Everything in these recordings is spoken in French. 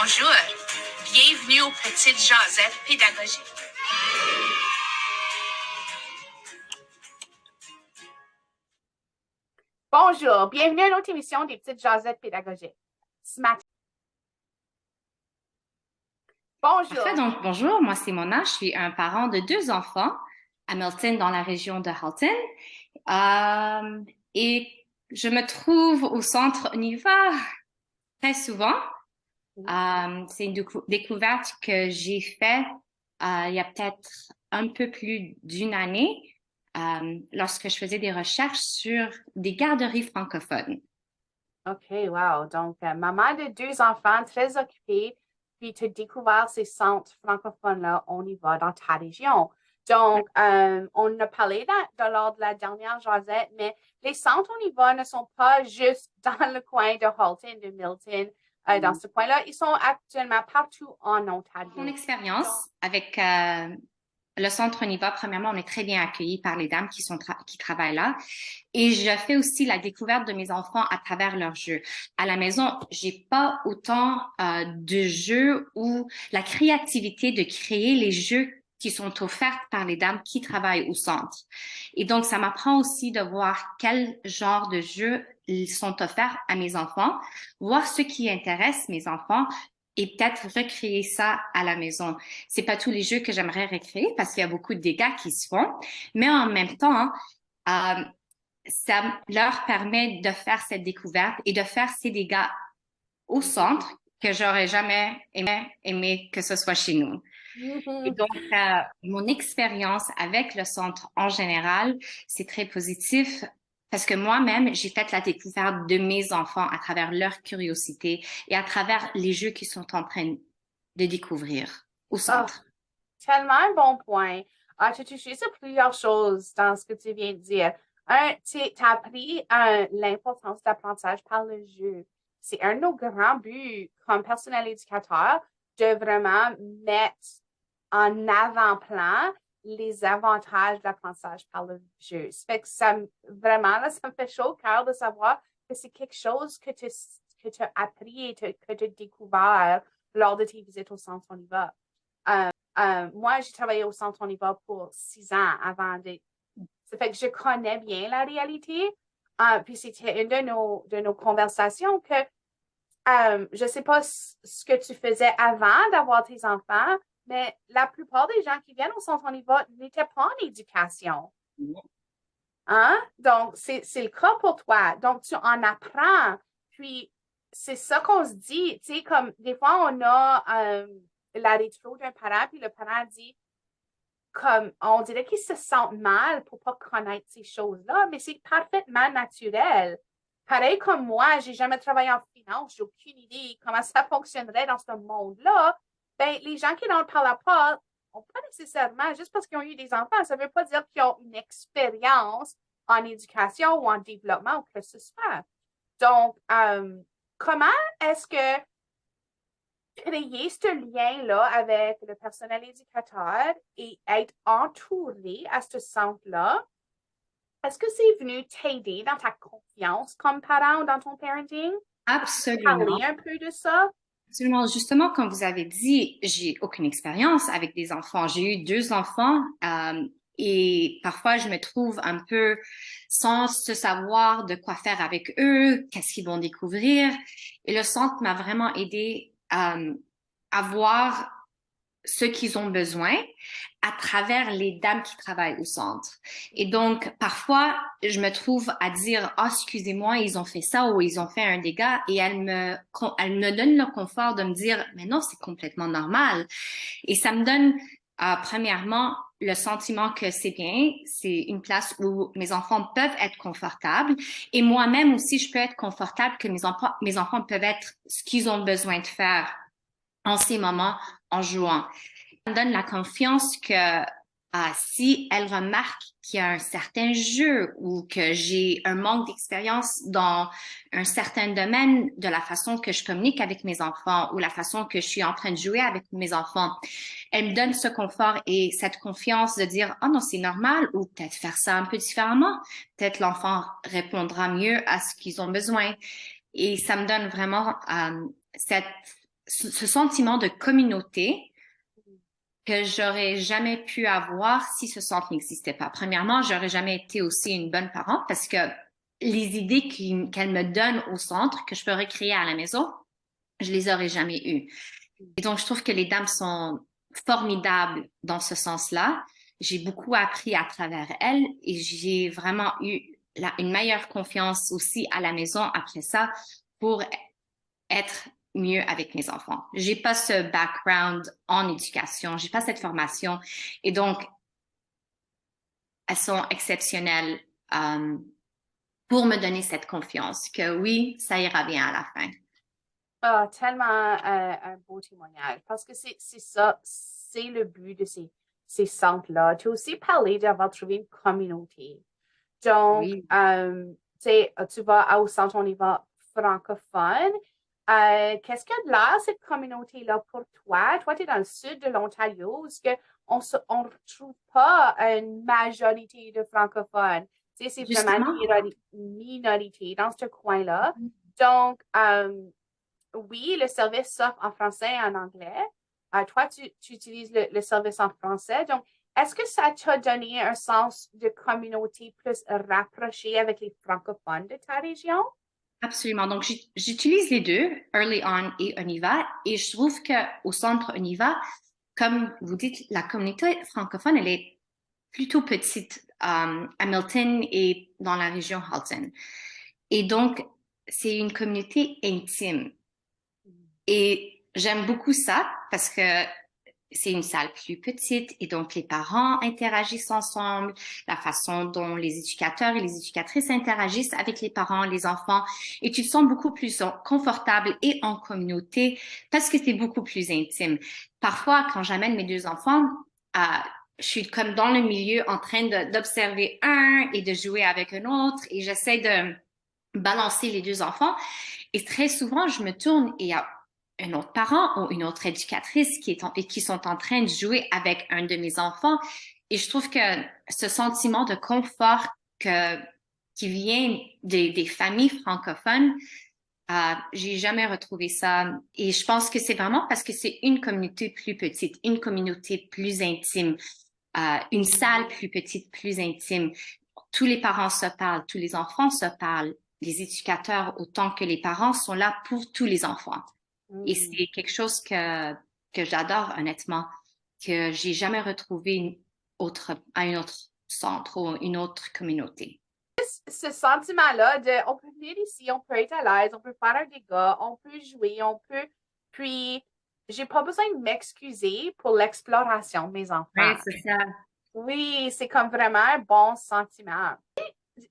Bonjour, bienvenue aux Petites Jasettes pédagogiques. Bonjour, bienvenue à l'autre émission des Petites Jasettes pédagogiques. Ce matin. Bonjour. Parfait, donc bonjour, moi c'est Mona, je suis un parent de 2 enfants à Milton dans la région de Halton. Et je me trouve au centre Univa très souvent. C'est une découverte que j'ai faite il y a peut-être un peu plus d'une année lorsque je faisais des recherches sur des garderies francophones. OK, wow. Donc, maman de 2 enfants, très occupée, puis tu as découvert ces centres francophones-là, on y va dans ta région. Donc, on a parlé lors de la dernière jasette, mais les centres on y va ne sont pas juste dans le coin de Halton, de Milton, dans ce coin-là. Ils sont actuellement partout en Ontario. Mon expérience avec le centre Univa, premièrement, on est très bien accueillis par les dames qui travaillent là. Et je fais aussi la découverte de mes enfants à travers leurs jeux. À la maison, j'ai pas autant de jeux ou la créativité de créer les jeux qui sont offerts par les dames qui travaillent au centre. Et donc, ça m'apprend aussi de voir quel genre de jeux ils sont offerts à mes enfants, voir ce qui intéresse mes enfants, et peut-être recréer ça à la maison. C'est pas tous les jeux que j'aimerais recréer parce qu'il y a beaucoup de dégâts qui se font, mais en même temps, ça leur permet de faire cette découverte et de faire ces dégâts au centre que j'aurais jamais aimé que ce soit chez nous. Et donc, mon expérience avec le centre en général, c'est très positif parce que moi-même, j'ai fait la découverte de mes enfants à travers leur curiosité et à travers les jeux qu'ils sont en train de découvrir au centre. Tellement un bon point. Tu as touché sur plusieurs choses dans ce que tu viens de dire. Tu as appris l'importance d'apprentissage par le jeu. C'est un de nos grands buts comme personnel éducateur de vraiment mettre en avant-plan les avantages de l'apprentissage par le jeu. Ça fait que vraiment, là, ça me fait chaud au cœur de savoir que c'est quelque chose que tu as appris et que tu as découvert lors de tes visites au centre On y va. Moi, j'ai travaillé au centre On y va pour 6 ans avant de... Ça fait que je connais bien la réalité. Puis c'était une de nos conversations que je ne sais pas ce que tu faisais avant d'avoir tes enfants, mais la plupart des gens qui viennent au centre On y va n'étaient pas en éducation. Hein? Donc, c'est le cas pour toi. Donc, tu en apprends. Puis, c'est ça qu'on se dit. Tu sais, comme des fois, on a la rétro d'un parent, puis le parent dit, comme, on dirait qu'il se sent mal pour pas connaître ces choses-là, mais c'est parfaitement naturel. Pareil comme moi, j'ai jamais travaillé en finance, j'ai aucune idée comment ça fonctionnerait dans ce monde-là. Ben, les gens qui n'en parlent pas, n'ont pas nécessairement, juste parce qu'ils ont eu des enfants, ça ne veut pas dire qu'ils ont une expérience en éducation ou en développement ou que ce soit. Donc, comment est-ce que créer ce lien-là avec le personnel éducateur et être entouré à ce centre-là, est-ce que c'est venu t'aider dans ta confiance comme parent ou dans ton parenting? Absolument. Parler un peu de ça? Absolument. Justement, comme vous avez dit, j'ai aucune expérience avec des enfants. J'ai eu 2 enfants et parfois je me trouve un peu sans se savoir de quoi faire avec eux, qu'est-ce qu'ils vont découvrir. Et le centre m'a vraiment aidé à voir ce qu'ils ont besoin à travers les dames qui travaillent au centre. Et donc, parfois, je me trouve à dire, ah, excusez-moi, ils ont fait ça ou ils ont fait un dégât et elles me donnent le confort de me dire, mais non, c'est complètement normal. Et ça me donne, premièrement, le sentiment que c'est bien, c'est une place où mes enfants peuvent être confortables et moi-même aussi, je peux être confortable que mes enfants peuvent être ce qu'ils ont besoin de faire en ces moments en jouant. Ça me donne la confiance que si elle remarque qu'il y a un certain jeu ou que j'ai un manque d'expérience dans un certain domaine de la façon que je communique avec mes enfants ou la façon que je suis en train de jouer avec mes enfants, elle me donne ce confort et cette confiance de dire « Oh non, c'est normal » ou peut-être faire ça un peu différemment. Peut-être l'enfant répondra mieux à ce qu'ils ont besoin. Et ça me donne vraiment cette ce sentiment de communauté que j'aurais jamais pu avoir si ce centre n'existait pas. Premièrement, j'aurais jamais été aussi une bonne parent parce que les idées qu'elle me donne au centre, que je peux recréer à la maison, je les aurais jamais eues. Et donc, je trouve que les dames sont formidables dans ce sens-là. J'ai beaucoup appris à travers elles et j'ai vraiment eu une meilleure confiance aussi à la maison après ça pour être mieux avec mes enfants. J'ai pas ce background en éducation, j'ai pas cette formation et donc elles sont exceptionnelles pour me donner cette confiance que oui, ça ira bien à la fin. Ah, tellement un beau témoignage parce que c'est ça, c'est le but de ces centres-là. Tu as aussi parlé d'avoir trouvé une communauté. Donc, Oui. tu sais, tu vas au centre, on y va francophone. Qu'est-ce qu'il y a de là, cette communauté-là pour toi? Toi, tu es dans le sud de l'Ontario. Est-ce qu'on on retrouve pas une majorité de francophones? Tu sais, c'est vraiment Justement, une minorité dans ce coin-là. Donc, oui, le service s'offre en français et en anglais. Toi, tu utilises le service en français. Donc, est-ce que ça t'a donné un sens de communauté plus rapproché avec les francophones de ta région? absolument. Donc, j'utilise les deux, Early On et Oniva, et je trouve que au centre Oniva, comme vous dites, la communauté francophone, elle est plutôt petite. Hamilton et dans la région Halton. Et donc, c'est une communauté intime. Et j'aime beaucoup ça parce que c'est une salle plus petite et donc les parents interagissent ensemble, la façon dont les éducateurs et les éducatrices interagissent avec les parents, les enfants, et tu te sens beaucoup plus confortable et en communauté parce que c'est beaucoup plus intime. Parfois, quand j'amène mes deux enfants, je suis comme dans le milieu en train d'observer un et de jouer avec un autre et j'essaie de balancer les deux enfants. Et très souvent, je me tourne et il y a un autre parent ou une autre éducatrice qui sont en train de jouer avec un de mes enfants. Et je trouve que ce sentiment de confort qui vient des familles francophones, j'ai jamais retrouvé ça. Et je pense que c'est vraiment parce que c'est une communauté plus petite, une communauté plus intime, une salle plus petite, plus intime. Tous les parents se parlent, tous les enfants se parlent. Les éducateurs, autant que les parents, sont là pour tous les enfants. Et c'est quelque chose que j'adore, honnêtement, que j'ai jamais retrouvé à un autre centre ou une autre communauté. Ce sentiment-là de on peut venir ici, on peut être à l'aise, on peut faire un dégât, on peut jouer, on peut. Puis, j'ai pas besoin de m'excuser pour l'exploration de mes Oui, enfants. c'est ça. Oui, c'est comme vraiment un bon sentiment. S'il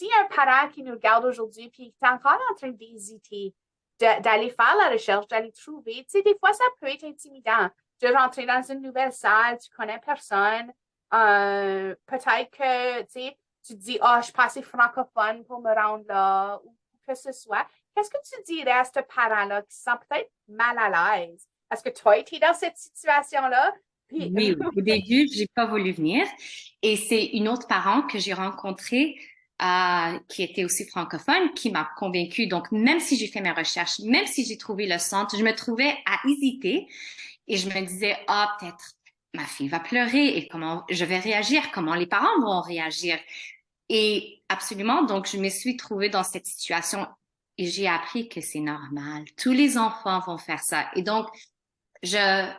y a un parent qui nous regarde aujourd'hui et qui est encore en train d'hésiter, d'aller faire la recherche, d'aller trouver, tu sais, des fois, ça peut être intimidant de rentrer dans une nouvelle salle, tu connais personne. Peut-être que, tu sais, tu te dis, oh, je suis pas assez francophone pour me rendre là, ou que ce soit. Qu'est-ce que tu dirais à ce parent-là qui se sent peut-être mal à l'aise? Est-ce que toi, tu es dans cette situation-là? Puis, Oui, au début, j'ai pas voulu venir. Et c'est une autre parent que j'ai rencontrée qui était aussi francophone qui m'a convaincue. Donc, même si j'ai fait mes recherches, même si j'ai trouvé le centre, je me trouvais à hésiter et je me disais, ah, peut-être ma fille va pleurer et comment je vais réagir, comment les parents vont réagir. Et absolument, donc je me suis trouvée dans cette situation et j'ai appris que c'est normal. Tous les enfants vont faire ça. Et donc, je,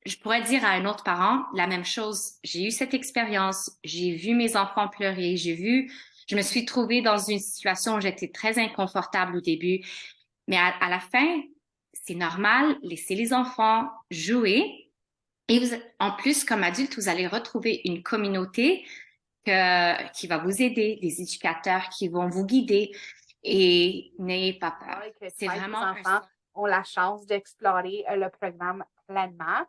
je pourrais dire à un autre parent la même chose. J'ai eu cette expérience, j'ai vu mes enfants pleurer, je me suis trouvée dans une situation où j'étais très inconfortable au début, mais à la fin, c'est normal, laissez les enfants jouer. Et en plus, comme adulte, vous allez retrouver une communauté qui va vous aider, des éducateurs qui vont vous guider et n'ayez pas peur. que C'est toi et tes vraiment enfants ont la chance d'explorer le programme pleinement.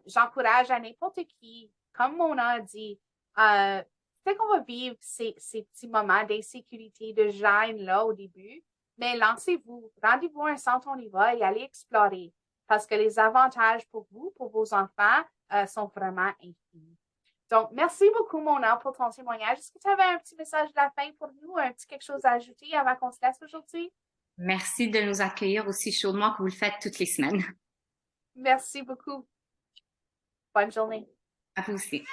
J'encourage à n'importe qui, comme Mona a dit, peut-être qu'on va vivre ces petits moments d'insécurité, de gêne là au début, mais lancez-vous, rendez-vous à un centre, on y va et allez explorer parce que les avantages pour vous, pour vos enfants, sont vraiment infinis. Donc, merci beaucoup, Mona, pour ton témoignage. Est-ce que tu avais un petit message de la fin pour nous, un petit quelque chose à ajouter avant qu'on se laisse aujourd'hui? Merci de nous accueillir aussi chaudement que vous le faites toutes les semaines. Merci beaucoup. Bonne journée. À vous aussi.